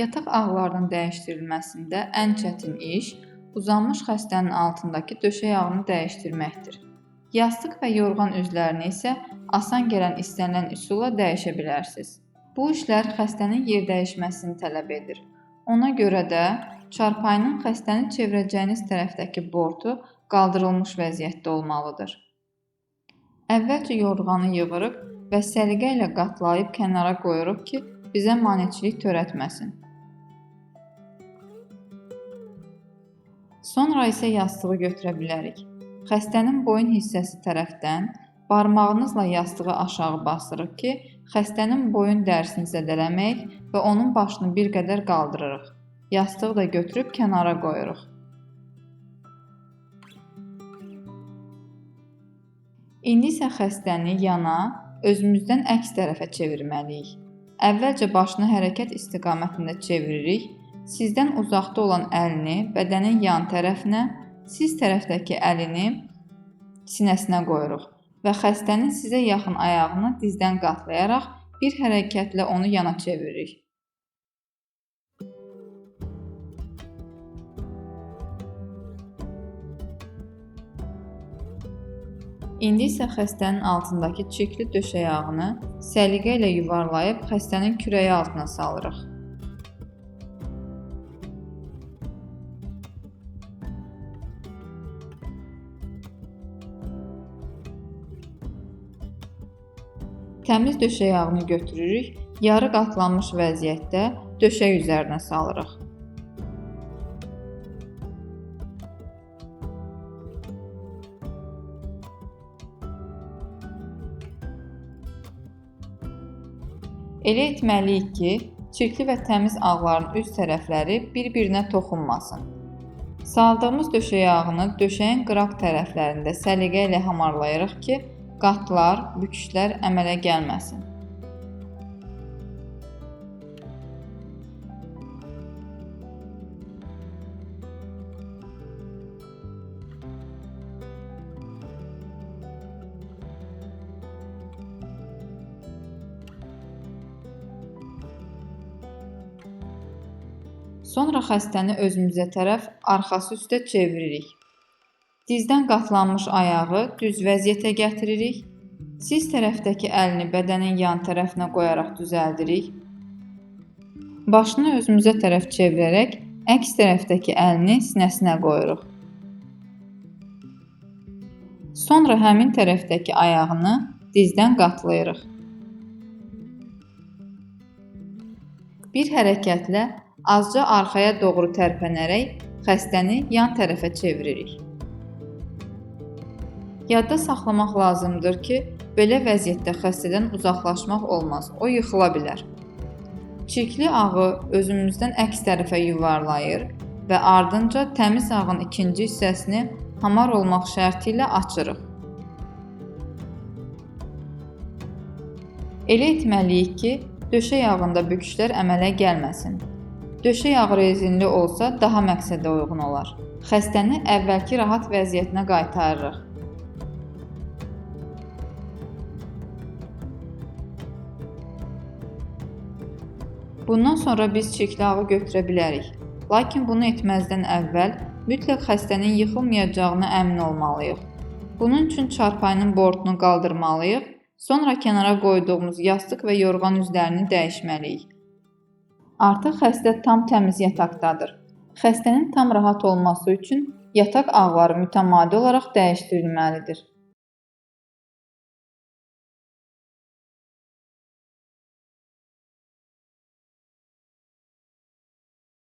Yataq ağlarının dəyişdirilməsində ən çətin iş uzanmış xəstənin altındakı döşək ağını dəyişdirməkdir. Yastıq və yorğan üzlərini isə asan gələn istənilən üsulla dəyişə bilərsiniz. Bu işlər xəstənin yer dəyişməsini tələb edir. Ona görə də çarpayının xəstəni çevirəcəyiniz tərəfdəki bortu qaldırılmış vəziyyətdə olmalıdır. Əvvəlcə yorğanı yığırıq və səliqə ilə qatlayıb kənara qoyuruq ki, bizə maneçilik törətməsin. Sonra isə yastığı götürə bilərik. Xəstənin boyun hissəsi tərəfdən barmağınızla yastığı aşağı basırıq ki, xəstənin boyun dərisini zədələməyək və onun başını bir qədər qaldırırıq. Yastığı da götürüb kənara qoyuruq. İndi isə xəstəni yana, özümüzdən əks tərəfə çevirməliyik. Əvvəlcə başını hərəkət istiqamətində çeviririk. Sizdən uzaqda olan əlini bədənin yan tərəfinə, siz tərəfdəki əlini sinəsinə qoyuruq və xəstənin sizə yaxın ayağını dizdən qatlayaraq bir hərəkətlə onu yana çeviririk. İndi isə xəstənin altındakı çirkli döşək ağını səliqə ilə yuvarlayıb xəstənin kürəyi altına salırıq. Təmiz döşək ağını götürürük, yarı qatlanmış vəziyyətdə döşək üzərinə salırıq. Elə etməliyik ki, çirkli və təmiz ağların üst tərəfləri bir-birinə toxunmasın. Saldığımız döşək ağını döşəyin qıraq tərəflərində səliqə ilə hamarlayırıq ki, qatlar, büküşlər əmələ gəlməsin. Sonra xəstəni özümüzə tərəf arxası üstə çeviririk. Dizdən qatlanmış ayağı düz vəziyyətə gətiririk. Siz tərəfdəki əlini bədənin yan tərəfinə qoyaraq düzəldirik. Başını özümüzə tərəf çevirərək əks tərəfdəki əlini sinəsinə qoyuruq. Sonra həmin tərəfdəki ayağını dizdən qatlayırıq. Bir hərəkətlə azca arxaya doğru tərpənərək xəstəni yan tərəfə çeviririk. Yadda saxlamaq lazımdır ki, belə vəziyyətdə xəstədən uzaqlaşmaq olmaz, o yıxıla bilər. Çirkli ağı özümüzdən əks tərəfə yuvarlayır və ardınca təmiz ağın ikinci hissəsini hamar olmaq şərti ilə açırıq. Elə etməliyik ki, döşək ağında büküşlər əmələ gəlməsin. Döşək ağı rezinli olsa daha məqsədə uyğun olar. Xəstəni əvvəlki rahat vəziyyətinə qaytarırıq. Bundan sonra biz çirkli ağı götürə bilərik. Lakin bunu etməzdən əvvəl mütləq xəstənin yıxılmayacağına əmin olmalıyıq. Bunun üçün çarpayının bortunu qaldırmalıyıq, sonra kənara qoyduğumuz yastıq və yorğan üzlərini dəyişməliyik. Artıq xəstə tam təmiz yataqdadır. Xəstənin tam rahat olması üçün yataq ağları mütəmadi olaraq dəyişdirilməlidir.